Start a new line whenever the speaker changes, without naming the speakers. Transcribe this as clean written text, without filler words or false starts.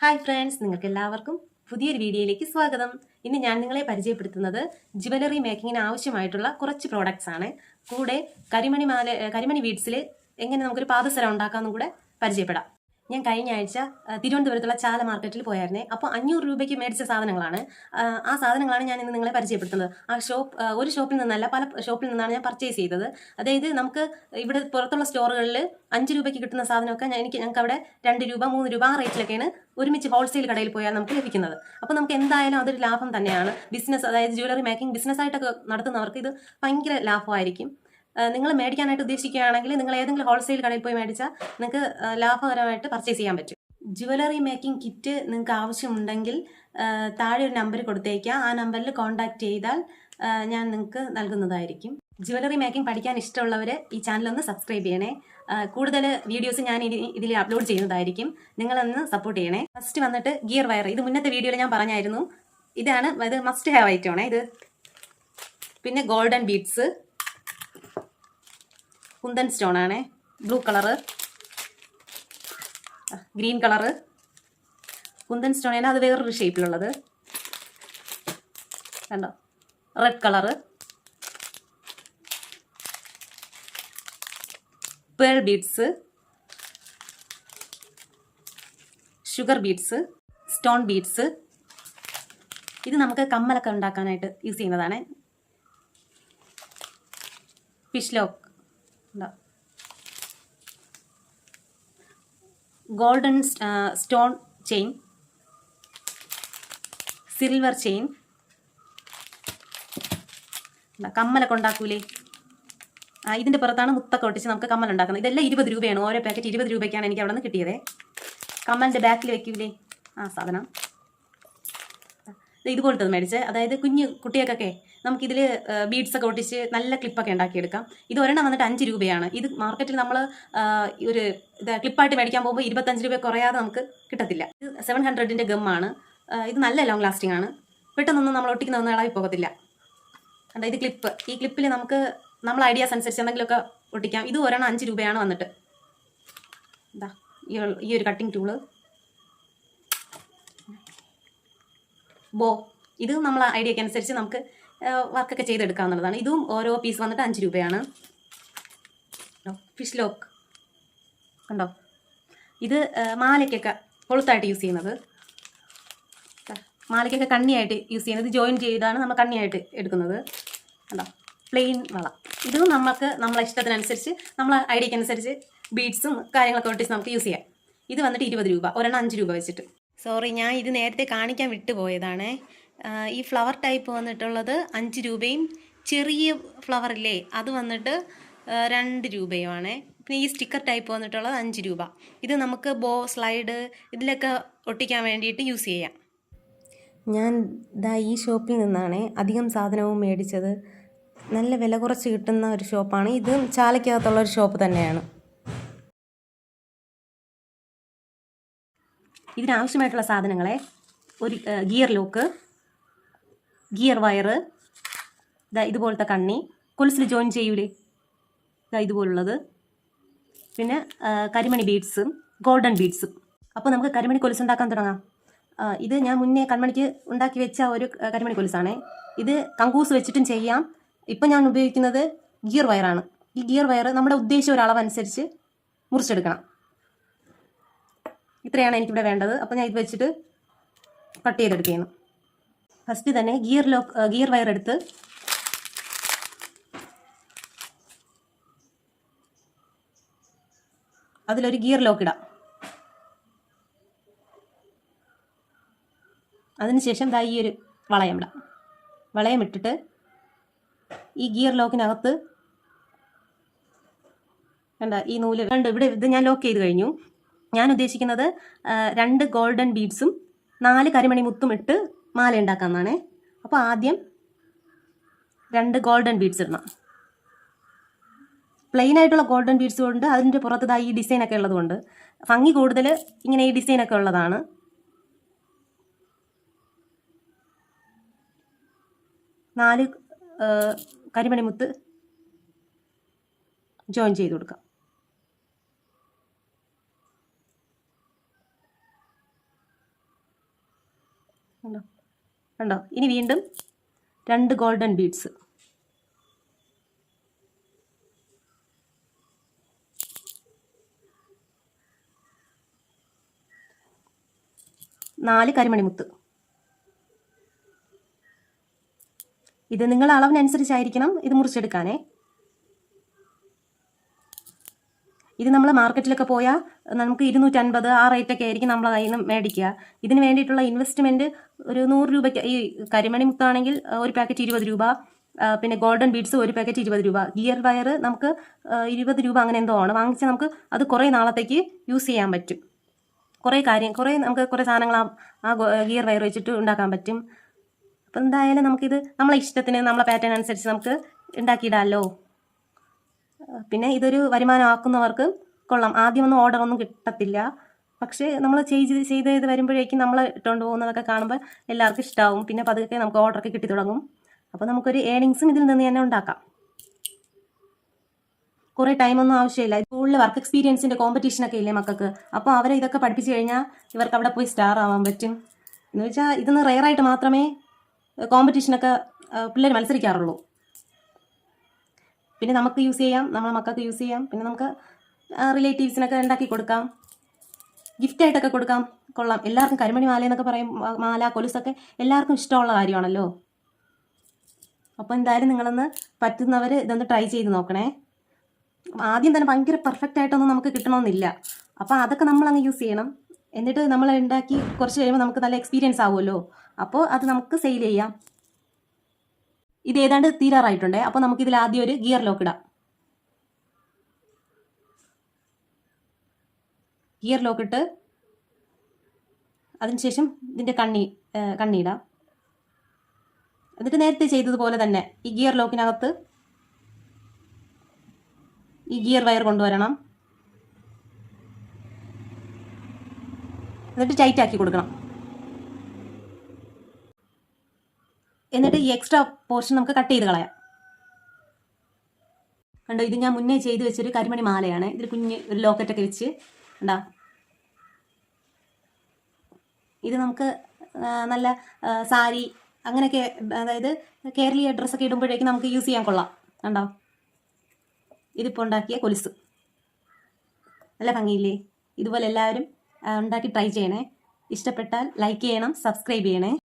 Hi friends, നിങ്ങൾക്ക് എല്ലാവർക്കും പുതിയൊരു വീഡിയോയിലേക്ക് സ്വാഗതം. ഇന്ന് ഞാൻ നിങ്ങളെ പരിചയപ്പെടുത്തുന്നത് ജ്വല്ലറി മേക്കിങ്ങിന് ആവശ്യമായിട്ടുള്ള കുറച്ച് പ്രോഡക്റ്റ്സ് ആണ്. കൂടെ കരിമണി ബീഡ്സിൽ എങ്ങനെ നമുക്കൊരു പാദസരം ഉണ്ടാക്കാമെന്നും കൂടെ പരിചയപ്പെടാം. ഞാൻ കഴിഞ്ഞ ആഴ്ച തിരുവനന്തപുരത്തുള്ള ചാല മാർക്കറ്റിൽ പോയായിരുന്നേ. അപ്പോൾ 500 രൂപയ്ക്ക് മേടിച്ച സാധനങ്ങളാണ്. ആ സാധനങ്ങളാണ് ഞാൻ ഇന്ന് നിങ്ങളെ പരിചയപ്പെടുത്തുന്നത്. ഒരു ഷോപ്പിൽ നിന്നല്ല, പല ഷോപ്പിൽ നിന്നാണ് ഞാൻ പർച്ചേസ് ചെയ്തത്. അതായത് നമുക്ക് ഇവിടെ പുറത്തുള്ള സ്റ്റോറുകളിൽ 5 രൂപയ്ക്ക് കിട്ടുന്ന സാധനമൊക്കെ ഞങ്ങൾക്ക് അവിടെ 2 രൂപ 3 രൂപ ആ റേറ്റിലൊക്കെയാണ് ഒരുമിച്ച് ഹോൾസെയിൽ കടയിൽ പോയാൽ നമുക്ക് ലഭിക്കുന്നത്. അപ്പോൾ നമുക്ക് എന്തായാലും അതൊരു ലാഭം തന്നെയാണ്. ബിസിനസ്, അതായത് ജ്വല്ലറി മേക്കിംഗ് ബിസിനസ്സായിട്ടൊക്കെ നടത്തുന്നവർക്ക് ഇത് ഭയങ്കര ലാഭമായിരിക്കും. നിങ്ങൾ മേടിക്കാനായിട്ട് ഉദ്ദേശിക്കുകയാണെങ്കിൽ നിങ്ങൾ ഏതെങ്കിലും ഹോൾസെയിൽ കടയിൽ പോയി മേടിച്ചാൽ നിങ്ങൾക്ക് ലാഭകരമായിട്ട് പർച്ചേസ് ചെയ്യാൻ പറ്റും. ജ്വല്ലറി മേക്കിംഗ് കിറ്റ് നിങ്ങൾക്ക് ആവശ്യമുണ്ടെങ്കിൽ താഴെ ഒരു നമ്പർ കൊടുത്തേക്കാം. ആ നമ്പറിൽ കോൺടാക്ട് ചെയ്താൽ ഞാൻ നിങ്ങൾക്ക് നൽകുന്നതായിരിക്കും. ജ്വല്ലറി മേക്കിംഗ് പഠിക്കാൻ ഇഷ്ടമുള്ളവർ ഈ ചാനലൊന്ന് സബ്സ്ക്രൈബ് ചെയ്യണേ. കൂടുതൽ വീഡിയോസ് ഞാൻ ഇതിൽ അപ്ലോഡ് ചെയ്യുന്നതായിരിക്കും. നിങ്ങളൊന്ന് സപ്പോർട്ട് ചെയ്യണേ. ഫസ്റ്റ് വന്നിട്ട് ഗിയർ വയർ. ഇത് മുന്നത്തെ വീഡിയോയിൽ ഞാൻ പറഞ്ഞായിരുന്നു. ഇത് മസ്റ്റ് ഹാവ് ഐറ്റം ആണ് ഇത്. പിന്നെ ഗോൾഡൻ ബീഡ്സ്, കുന്തൻ സ്റ്റോൺ ആണ്, blue colour, green colour. Kundan stone ആണ്, അത് വേറൊരു ഷേപ്പിലുള്ളത് കണ്ടോ. Red colour, pearl beads, sugar beads, stone beads. ഇത് നമുക്ക് കമ്മലൊക്കെ ഉണ്ടാക്കാനായിട്ട് യൂസ് ചെയ്യുന്നതാണ്. Fish lock, golden stone chain, silver chain. കമ്മലൊക്കെ ഉണ്ടാക്കൂലേ, ഇതിൻ്റെ പുറത്താണ് മുത്തൊക്കെ ഒട്ടിച്ച് നമുക്ക് കമ്മൽ ഉണ്ടാക്കുന്നത്. ഇതെല്ലാം 20 രൂപയാണ്. ഓരോ പാക്കറ്റ് 20 രൂപയ്ക്കാണ് എനിക്ക് അവിടെ നിന്ന് കിട്ടിയത്. കമ്മലിൻ്റെ ബാക്കിൽ വെക്കൂലേ ആ സാധനം, ഇതുപോലത്തെ മേടിച്ച്. അതായത് കുഞ്ഞു കുട്ടികൾക്കൊക്കെ നമുക്കിതിൽ ബീഡ്സൊക്കെ ഒട്ടിച്ച് നല്ല ക്ലിപ്പൊക്കെ ഉണ്ടാക്കിയെടുക്കാം. ഇത് ഒരെണ്ണം വന്നിട്ട് 5 രൂപയാണ്. ഇത് മാർക്കറ്റിൽ നമ്മൾ ഒരു ക്ലിപ്പായിട്ട് മേടിക്കാൻ പോകുമ്പോൾ 25 രൂപ കുറയാതെ നമുക്ക് കിട്ടത്തില്ല. ഇത് 700ൻ്റെ ഗമ്മാണ്. ഇത് നല്ല ലോങ് ലാസ്റ്റിംഗ് ആണ്. പെട്ടെന്നൊന്നും നമ്മൾ ഒട്ടിക്കുന്നതൊന്നും ഇളകി പോകത്തില്ല. കണ്ടോ, ഇത് ക്ലിപ്പ്. ഈ ക്ലിപ്പിൽ നമുക്ക് നമ്മൾ ഐഡിയാസ് അനുസരിച്ച് എന്തെങ്കിലുമൊക്കെ ഒട്ടിക്കാം. ഇത് ഒരെണ്ണം 5 രൂപയാണ് വന്നിട്ട്. എന്താ ഈ ഒരു കട്ടിങ് ടൂള്, ബോ. ഇത് നമ്മൾ ഐഡിയയ്ക്ക് അനുസരിച്ച് നമുക്ക് വർക്കൊക്കെ ചെയ്തെടുക്കാവുന്നതാണ്. ഇതും ഓരോ പീസ് വന്നിട്ട് 5 രൂപയാണ്. ഫിഷ് ലോക്ക് കണ്ടോ, ഇത് മാലയ്ക്കൊക്കെ കൊളുത്തായിട്ട് യൂസ് ചെയ്യുന്നത്. മാലയ്ക്കൊക്കെ കണ്ണിയായിട്ട് യൂസ് ചെയ്യുന്നത്. ജോയിൻ ചെയ്താണ് നമ്മൾ കണ്ണിയായിട്ട് എടുക്കുന്നത്. കണ്ടോ, പ്ലെയിൻ വള. ഇതും നമുക്ക് നമ്മളെ ഇഷ്ടത്തിനനുസരിച്ച് നമ്മളെ ഐഡിയയ്ക്ക് അനുസരിച്ച് ബീഡ്സും കാര്യങ്ങളൊക്കെ ഒട്ടിച്ച് നമുക്ക് യൂസ് ചെയ്യാം. ഇത് വന്നിട്ട് 20 രൂപ, ഒരെണ്ണം 5 രൂപ വെച്ചിട്ട്. സോറി, ഞാൻ ഇത് നേരത്തെ കാണിക്കാൻ വിട്ടുപോയതാണ്. ഈ ഫ്ലവർ ടൈപ്പ് വന്നിട്ടുള്ളത് 5 രൂപയും ചെറിയ ഫ്ലവർ ഇല്ലേ അത് വന്നിട്ട് 2 രൂപയുമാണ്. പിന്നെ ഈ സ്റ്റിക്കർ ടൈപ്പ് വന്നിട്ടുള്ളത് 5 രൂപ. ഇത് നമുക്ക് ബോ, സ്ലൈഡ് ഇതിലൊക്കെ ഒട്ടിക്കാൻ വേണ്ടിയിട്ട് യൂസ് ചെയ്യാം. ഞാൻ ഈ ഷോപ്പിൽ നിന്നാണ് അധികം സാധനവും മേടിച്ചത്. നല്ല വില കുറച്ച് കിട്ടുന്ന ഒരു ഷോപ്പാണ്. ഇതും ചാലയ്ക്കകത്തുള്ള ഒരു ഷോപ്പ് തന്നെയാണ്. ഇതിനാവശ്യമായിട്ടുള്ള സാധനങ്ങളെ ഒരു ഗിയർ ലോക്ക്, ഗിയർ വയറ്, ഇതുപോലത്തെ കണ്ണി, കൊലുസിൽ ജോയിൻ ചെയ്യൂലേ ഇതുപോലുള്ളത്, പിന്നെ കരിമണി ബീഡ്സും ഗോൾഡൻ ബീഡ്സും. അപ്പോൾ നമുക്ക് കരിമണി കൊലുസ് ഉണ്ടാക്കാൻ തുടങ്ങാം. ഇത് ഞാൻ മുന്നേ കൺമണിക്ക് ഉണ്ടാക്കി വെച്ച ഒരു കരിമണി കൊലുസാണ്. ഇത് കങ്കൂസ് വെച്ചിട്ടും ചെയ്യാം. ഇപ്പം ഞാൻ ഉപയോഗിക്കുന്നത് ഗിയർ വയറാണ്. ഈ ഗിയർ വയർ നമ്മുടെ ഉദ്ദേശിച്ച ഒരളവനുസരിച്ച് മുറിച്ചെടുക്കണം. ഇത്രയാണ് എനിക്കിവിടെ വേണ്ടത്. അപ്പോൾ ഞാൻ ഇത് വെച്ചിട്ട് കട്ട് ചെയ്തെടുക്കുകയാണ്. ഫസ്റ്റ് തന്നെ ഗിയർ വയർ എടുത്ത് അതിലൊരു ഗിയർ ലോക്ക് ഇടാം. അതിനുശേഷം ഈ ഒരു വളയം ഇടാം. വളയം ഇട്ടിട്ട് ഈ ഗിയർ ലോക്കിനകത്ത് കണ്ട ഈ നൂല് കണ്ട് ഇവിടെ ഇത് ഞാൻ ലോക്ക് ചെയ്ത് കഴിഞ്ഞു. ഞാൻ ഉദ്ദേശിക്കുന്നത് 2 ഗോൾഡൻ ബീഡ്സും 4 കരിമണി മുത്തും ഇട്ട് മാല ഉണ്ടാക്കാമെന്നാണ്. അപ്പോൾ ആദ്യം 2 ഗോൾഡൻ ബീഡ്സ് ഇടണം. പ്ലെയിൻ ആയിട്ടുള്ള ഗോൾഡൻ ബീഡ്സ് കൊണ്ട് അതിൻ്റെ പുറത്ത് ഈ ഡിസൈനൊക്കെ ഉള്ളതുകൊണ്ട് ഭംഗി കൂടുതൽ ഇങ്ങനെ ഈ ഡിസൈനൊക്കെ ഉള്ളതാണ്. 4 കരിമണി മുത്ത് ജോയിൻ ചെയ്ത് കൊടുക്കാം. കണ്ടോ കണ്ടോ. ഇനി വീണ്ടും 2 ഗോൾഡൻ ബീഡ്സ്. നാല് കരിമണിമുത്ത്. ഇത് നിങ്ങളുടെ അളവിനനുസരിച്ചായിരിക്കണം ഇത് മുറിച്ചെടുക്കാനേ. ഇത് നമ്മൾ മാർക്കറ്റിലൊക്കെ പോയാൽ നമുക്ക് 250 ആ റേറ്റൊക്കെ ആയിരിക്കും നമ്മളെ കയ്യിൽ നിന്ന് മേടിക്കുക. ഇതിന് വേണ്ടിയിട്ടുള്ള ഇൻവെസ്റ്റ്മെൻറ്റ് ഒരു 100 രൂപയ്ക്ക്. ഈ കരിമണി മുത്താണെങ്കിൽ ഒരു പാക്കറ്റ് 20 രൂപ, പിന്നെ ഗോൾഡൻ ബീഡ്സ് ഒരു പാക്കറ്റ് 20 രൂപ, ഗിയർ വയർ നമുക്ക് 20 രൂപ അങ്ങനെ എന്തോ ആണ്. വാങ്ങിച്ചാൽ നമുക്ക് അത് കുറേ നാളത്തേക്ക് യൂസ് ചെയ്യാൻ പറ്റും. നമുക്ക് കുറേ സാധനങ്ങൾ ആ ഗിയർ വയർ വെച്ചിട്ട് ഉണ്ടാക്കാൻ പറ്റും. അപ്പം എന്തായാലും നമുക്കിത് നമ്മളെ ഇഷ്ടത്തിന് നമ്മളെ പാറ്റേൺ അനുസരിച്ച് നമുക്ക് ഉണ്ടാക്കിയിടാമല്ലോ. പിന്നെ ഇതൊരു വരുമാനമാക്കുന്നവർക്ക് കൊള്ളാം. ആദ്യമൊന്നും ഓർഡറൊന്നും കിട്ടത്തില്ല, പക്ഷേ നമ്മൾ ചെയ്ത് വരുമ്പോഴേക്കും നമ്മൾ ഇട്ടുകൊണ്ട് പോകുന്നതൊക്കെ കാണുമ്പോൾ എല്ലാവർക്കും ഇഷ്ടമാവും. പിന്നെ പതുക്കെ നമുക്ക് ഓർഡറൊക്കെ കിട്ടി തുടങ്ങും. അപ്പോൾ നമുക്കൊരു ഏണിങ്സും ഇതിൽ നിന്ന് തന്നെ ഉണ്ടാക്കാം. കുറേ ടൈമൊന്നും ആവശ്യമില്ല. സ്കൂളിൽ വർക്ക് എക്സ്പീരിയൻസിൻ്റെ കോമ്പറ്റീഷനൊക്കെ ഇല്ലേ മക്കൾക്ക്, അപ്പോൾ അവരെ ഇതൊക്കെ പഠിപ്പിച്ച് കഴിഞ്ഞാൽ ഇവർക്ക് അവിടെ പോയി സ്റ്റാർ ആവാൻ പറ്റും. എന്ന് വെച്ചാൽ ഇതൊന്ന് റെയറായിട്ട് മാത്രമേ കോമ്പറ്റീഷനൊക്കെ പിള്ളേർ മത്സരിക്കാറുള്ളൂ. പിന്നെ നമുക്ക് യൂസ് ചെയ്യാം, നമ്മളെ മക്കൾക്ക് യൂസ് ചെയ്യാം. പിന്നെ നമുക്ക് റിലേറ്റീവ്സിനൊക്കെ ഉണ്ടാക്കി കൊടുക്കാം, ഗിഫ്റ്റായിട്ടൊക്കെ കൊടുക്കാം. കൊള്ളാം. എല്ലാവർക്കും കരിമണി മാല എന്നൊക്കെ പറയും, മാല കൊലുസൊക്കെ എല്ലാവർക്കും ഇഷ്ടമുള്ള കാര്യമാണല്ലോ. അപ്പോൾ എന്തായാലും നിങ്ങളൊന്ന് പറ്റുന്നവർ ഇതൊന്ന് ട്രൈ ചെയ്ത് നോക്കണേ. ആദ്യം തന്നെ ഭയങ്കര പെർഫെക്റ്റ് ആയിട്ടൊന്നും നമുക്ക് കിട്ടണമെന്നില്ല. അപ്പോൾ അതൊക്കെ നമ്മളങ്ങ് യൂസ് ചെയ്യണം. എന്നിട്ട് നമ്മൾ ഉണ്ടാക്കി കുറച്ച് കഴിയുമ്പോൾ നമുക്ക് നല്ല എക്സ്പീരിയൻസ് ആവുമല്ലോ. അപ്പോൾ അത് നമുക്ക് സെയിൽ ചെയ്യാം. ഇത് ഏതാണ്ട് തീരാറായിട്ടുണ്ടേ. അപ്പോൾ നമുക്കിതിൽ ആദ്യം ഒരു ഗിയർ ലോക്ക് ഇടാം. ഗിയർ ലോക്ക് ഇട്ട് അതിനുശേഷം ഇതിൻ്റെ കണ്ണിയിടാം. എന്നിട്ട് നേരത്തെ ചെയ്തതുപോലെ തന്നെ ഈ ഗിയർ ലോക്കിനകത്ത് ഈ ഗിയർ വയർ കൊണ്ടുവരണം. എന്നിട്ട് ടൈറ്റ് ആക്കി കൊടുക്കണം. എന്നിട്ട് ഈ എക്സ്ട്രാ പോർഷൻ നമുക്ക് കട്ട് ചെയ്ത് കളയാം. കണ്ടോ, ഇത് ഞാൻ മുന്നേ ചെയ്ത് വെച്ചൊരു കരിമണി മാലയാണ്. ഇതിൽ കുഞ്ഞ് ഒരു ലോക്കറ്റൊക്കെ വെച്ച് കണ്ടോ. ഇത് നമുക്ക് നല്ല സാരി അങ്ങനെയൊക്കെ, അതായത് കേരളീയ ഡ്രസ്സൊക്കെ ഇടുമ്പോഴേക്കും നമുക്ക് യൂസ് ചെയ്യാൻ കൊള്ളാം. കണ്ടോ, ഇതിപ്പോൾ ഉണ്ടാക്കിയ കൊലുസ് നല്ല ഭംഗിയില്ലേ. ഇതുപോലെ എല്ലാവരും ഉണ്ടാക്കി ട്രൈ ചെയ്യണേ. ഇഷ്ടപ്പെട്ടാൽ ലൈക്ക് ചെയ്യണം, സബ്സ്ക്രൈബ് ചെയ്യണേ.